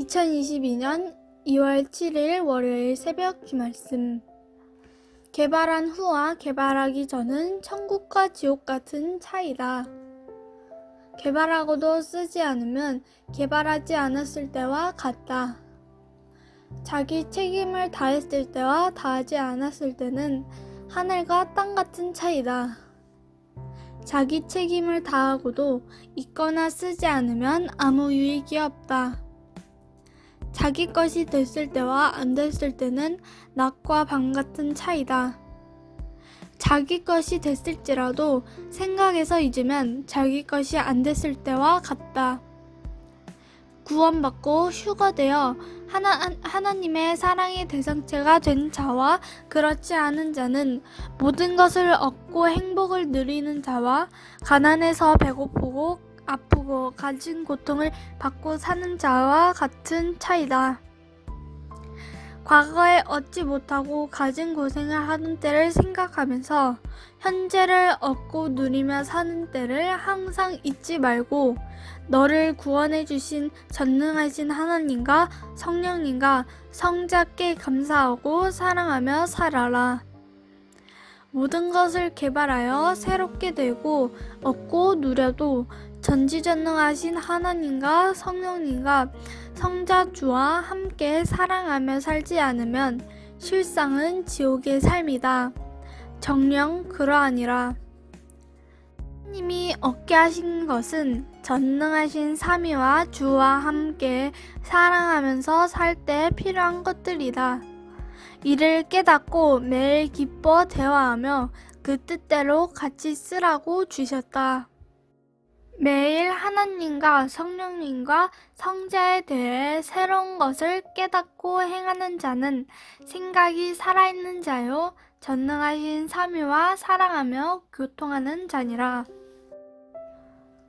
2022년 2월 7일 월요일 새벽 주말씀. 개발한 후와 개발하기 전은 천국과 지옥 같은 차이다. 개발하고도 쓰지 않으면 개발하지 않았을 때와 같다. 자기 책임을 다했을 때와 다하지 않았을 때는 하늘과 땅 같은 차이다. 자기 책임을 다하고도 있거나 쓰지 않으면 아무 유익이 없다. 자기 것이 됐을 때와 안 됐을 때는 낮과 밤 같은 차이다. 자기 것이 됐을지라도 생각해서 잊으면 자기 것이 안 됐을 때와 같다. 구원받고 휴거되어 하나님의 사랑의 대상체가 된 자와 그렇지 않은 자는 모든 것을 얻고 행복을 누리는 자와 가난해서 배고프고 아프고 가진 고통을 받고 사는 자와 같은 차이다. 과거에 얻지 못하고 가진 고생을 하던 때를 생각하면서 현재를 얻고 누리며 사는 때를 항상 잊지 말고 너를 구원해 주신 전능하신 하나님과 성령님과 성자께 감사하고 사랑하며 살아라. 모든 것을 개발하여 새롭게 되고 얻고 누려도 전지전능하신 하나님과 성령님과 성자주와 함께 사랑하며 살지 않으면 실상은 지옥의 삶이다. 정녕 그러하니라. 하나님이 얻게 하신 것은 전능하신 삼위와 주와 함께 사랑하면서 살 때 필요한 것들이다. 이를 깨닫고 매일 기뻐 대화하며 그 뜻대로 같이 쓰라고 주셨다. 매일 하나님과 성령님과 성자에 대해 새로운 것을 깨닫고 행하는 자는 생각이 살아있는 자요 전능하신 삼위와 사랑하며 교통하는 자니라.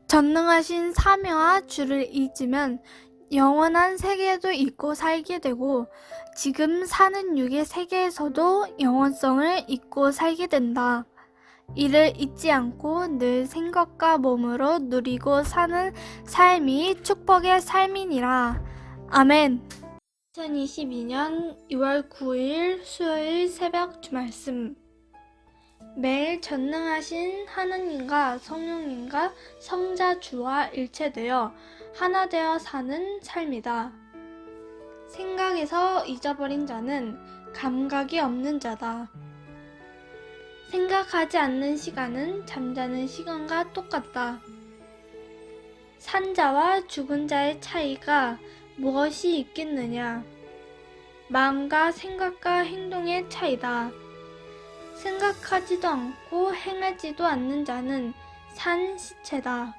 전능하신 삼위와 주를 잊으면 영원한 세계에도 잊고 살게 되고 지금 사는 육의 세계에서도 영원성을 잊고 살게 된다. 이를 잊지 않고 늘 생각과 몸으로 누리고 사는 삶이 축복의 삶이니라. 아멘. 2022년 6월 9일 수요일 새벽 주말씀. 매일 전능하신 하나님과 성령님과 성자주와 일체되어 하나 되어 사는 삶이다. 생각에서 잊어버린 자는 감각이 없는 자다. 생각하지 않는 시간은 잠자는 시간과 똑같다. 산 자와 죽은 자의 차이가 무엇이 있겠느냐? 마음과 생각과 행동의 차이다. 생각하지도 않고 행하지도 않는 자는 산 시체다.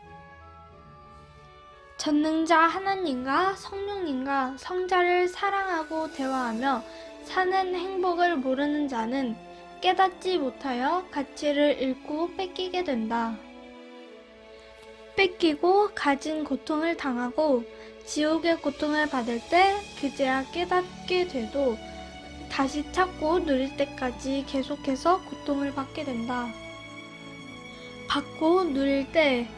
전능자 하나님과 성령님과 성자를 사랑하고 대화하며 사는 행복을 모르는 자는 깨닫지 못하여 가치를 잃고 뺏기게 된다. 뺏기고 가진 고통을 당하고 지옥의 고통을 받을 때 그제야 깨닫게 돼도 다시 찾고 누릴 때까지 계속해서 고통을 받게 된다. 받고 누릴 때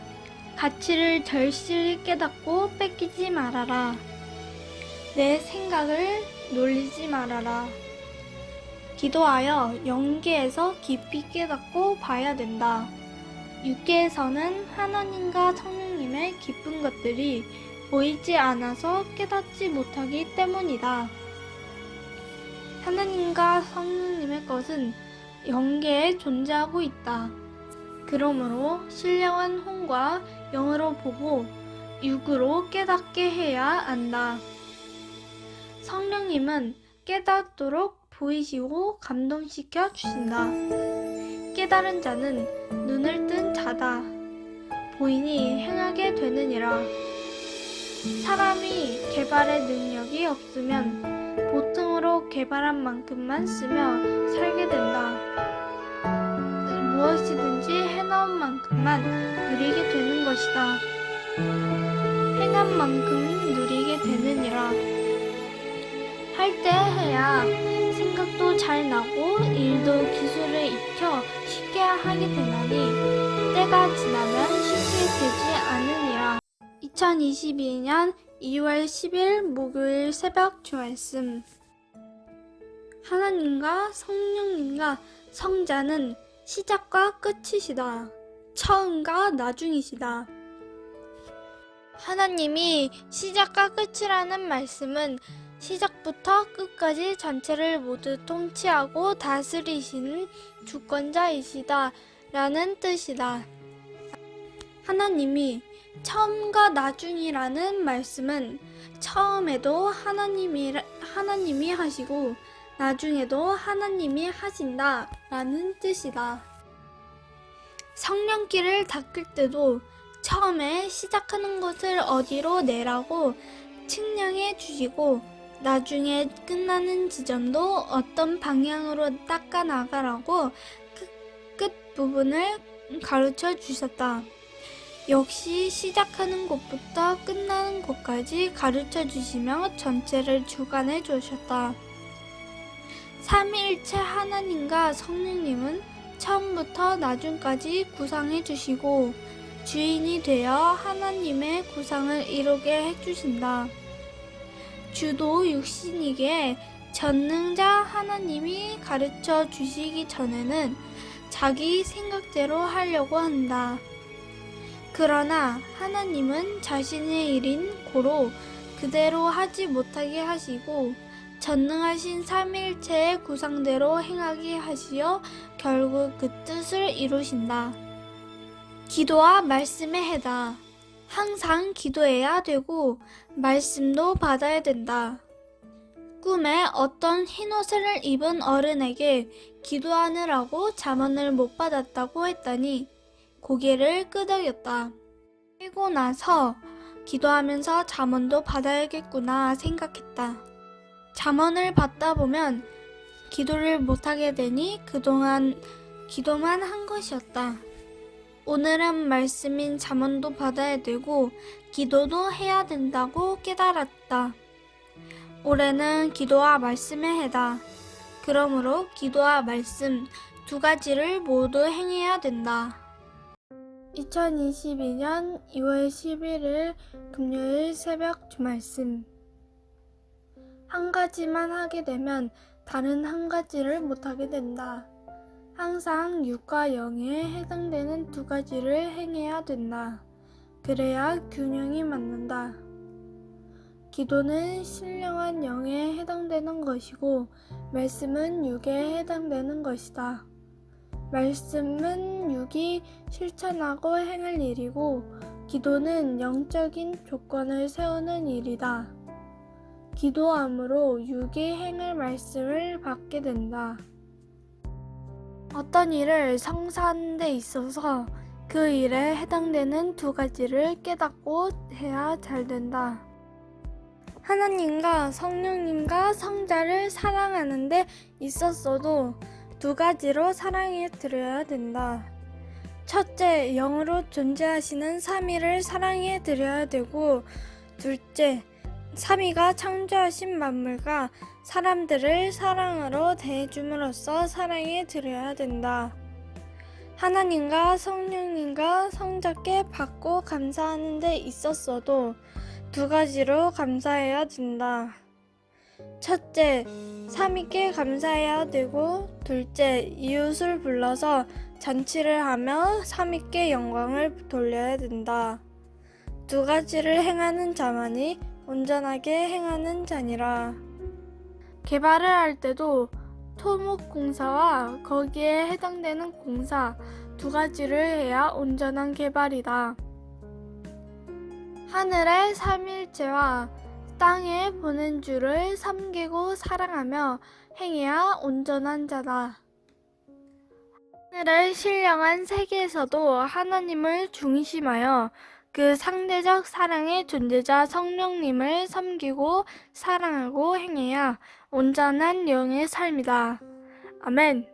가치를 절실히 깨닫고 뺏기지 말아라. 내 생각을 놀리지 말아라. 기도하여 영계에서 깊이 깨닫고 봐야 된다. 육계에서는 하나님과 성령님의 기쁜 것들이 보이지 않아서 깨닫지 못하기 때문이다. 하나님과 성령님의 것은 영계에 존재하고 있다. 그러므로 신령한 혼과 영으로 보고 육으로 깨닫게 해야 한다. 성령님은 깨닫도록 보이시고 감동시켜 주신다. 깨달은 자는 눈을 뜬 자다. 보이니 행하게 되느니라. 사람이 개발의 능력이 없으면 보통으로 개발한 만큼만 쓰며 살게 된다. 무엇이든지 해놓은 만큼만 누리게 되는 것이다. 행한 만큼 누리게 되느니라. 할 때 해야 생각도 잘 나고 일도 기술을 익혀 쉽게 하게 되나니 때가 지나면 쉽게 되지 않으니라. 2022년 2월 10일 목요일 새벽 주말씀. 하나님과 성령님과 성자는 시작과 끝이시다. 처음과 나중이시다. 하나님이 시작과 끝이라는 말씀은 시작부터 끝까지 전체를 모두 통치하고 다스리시는 주권자이시다 라는 뜻이다. 하나님이 처음과 나중이라는 말씀은 처음에도 하나님이 하시고 나중에도 하나님이 하신다 라는 뜻이다. 성령길을 닦을 때도 처음에 시작하는 곳을 어디로 내라고 측량해 주시고 나중에 끝나는 지점도 어떤 방향으로 닦아 나가라고 끝 부분을 가르쳐 주셨다. 역시 시작하는 곳부터 끝나는 곳까지 가르쳐 주시며 전체를 주관해 주셨다. 삼위일체 하나님과 성령님은 처음부터 나중까지 구상해 주시고 주인이 되어 하나님의 구상을 이루게 해주신다. 주도 육신이기에 전능자 하나님이 가르쳐 주시기 전에는 자기 생각대로 하려고 한다. 그러나 하나님은 자신의 일인 고로 그대로 하지 못하게 하시고 전능하신 삼위일체의 구상대로 행하게 하시어 결국 그 뜻을 이루신다. 기도와 말씀의 해다. 항상 기도해야 되고 말씀도 받아야 된다. 꿈에 어떤 흰옷을 입은 어른에게 기도하느라고 잠언을 못 받았다고 했더니 고개를 끄덕였다. 깨고 나서 기도하면서 잠언도 받아야겠구나 생각했다. 잠언을 받다 보면 기도를 못하게 되니 그동안 기도만 한 것이었다. 오늘은 말씀인 잠언도 받아야 되고 기도도 해야 된다고 깨달았다. 올해는 기도와 말씀의 해다. 그러므로 기도와 말씀 두 가지를 모두 행해야 된다. 2022년 2월 11일 금요일 새벽 주말씀. 한 가지만 하게 되면 다른 한 가지를 못하게 된다. 항상 육과 영에 해당되는 두 가지를 행해야 된다. 그래야 균형이 맞는다. 기도는 신령한 영에 해당되는 것이고 말씀은 육에 해당되는 것이다. 말씀은 육이 실천하고 행할 일이고 기도는 영적인 조건을 세우는 일이다. 기도함으로 육이 행할 말씀을 받게 된다. 어떤 일을 성사하는 데 있어서 그 일에 해당되는 두 가지를 깨닫고 해야 잘 된다. 하나님과 성령님과 성자를 사랑하는 데 있었어도 두 가지로 사랑해 드려야 된다. 첫째, 영으로 존재하시는 삼위를 사랑해 드려야 되고, 둘째, 삼위가 창조하신 만물과 사람들을 사랑으로 대해줌으로써 사랑해 드려야 된다. 하나님과 성령님과 성자께 받고 감사하는 데 있었어도 두 가지로 감사해야 된다. 첫째, 삼위께 감사해야 되고 둘째, 이웃을 불러서 잔치를 하며 삼위께 영광을 돌려야 된다. 두 가지를 행하는 자만이 온전하게 행하는 자니라. 개발을 할 때도 토목공사와 거기에 해당되는 공사 두 가지를 해야 온전한 개발이다. 하늘의 삼위일체와 땅에 보낸 주를 섬기고 사랑하며 행해야 온전한 자다. 하늘의 신령한 세계에서도 하나님을 중심하여 그 상대적 사랑의 존재자 성령님을 섬기고 사랑하고 행해야 온전한 영의 삶이다. 아멘.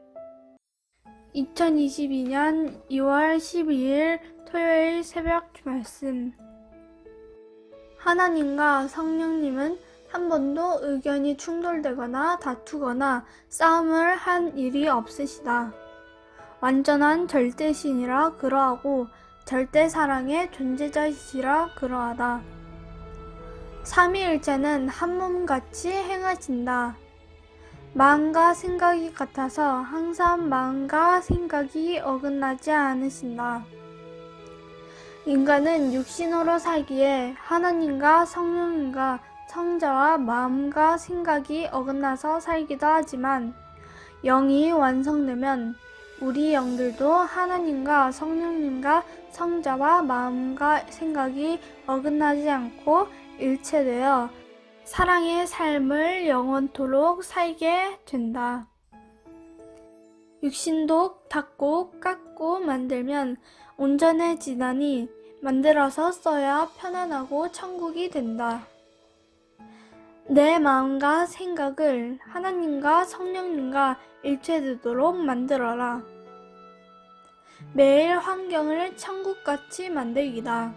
2022년 2월 12일 토요일 새벽 말씀. 하나님과 성령님은 한 번도 의견이 충돌되거나 다투거나 싸움을 한 일이 없으시다. 완전한 절대신이라 그러하고 절대 사랑의 존재자이시라 그러하다. 삼위일체는 한 몸같이 행하신다. 마음과 생각이 같아서 항상 마음과 생각이 어긋나지 않으신다. 인간은 육신으로 살기에 하나님과 성령님과 성자와 마음과 생각이 어긋나서 살기도 하지만 영이 완성되면 우리 영들도 하나님과 성령님과 성자와 마음과 생각이 어긋나지 않고 일체되어 사랑의 삶을 영원토록 살게 된다. 육신도 닦고 깎고 만들면 온전해지다니 만들어서 써야 편안하고 천국이 된다. 내 마음과 생각을 하나님과 성령님과 일체되도록 만들어라. 매일 환경을 천국같이 만들기다.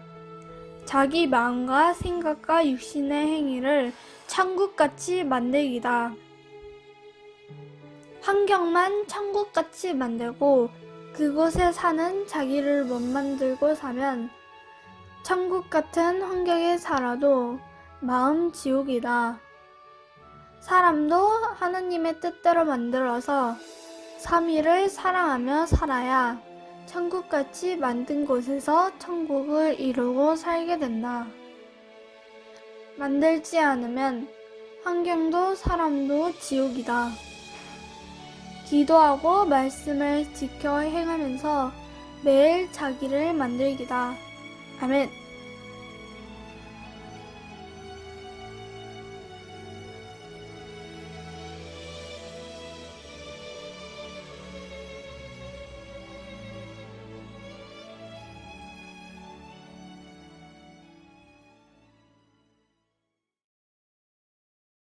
자기 마음과 생각과 육신의 행위를 천국같이 만들기다. 환경만 천국같이 만들고 그곳에 사는 자기를 못 만들고 사면 천국 같은 환경에 살아도 마음 지옥이다. 사람도 하나님의 뜻대로 만들어서 삼위를 사랑하며 살아야 천국같이 만든 곳에서 천국을 이루고 살게 된다. 만들지 않으면 환경도 사람도 지옥이다. 기도하고 말씀을 지켜 행하면서 매일 자기를 만들기다. 아멘.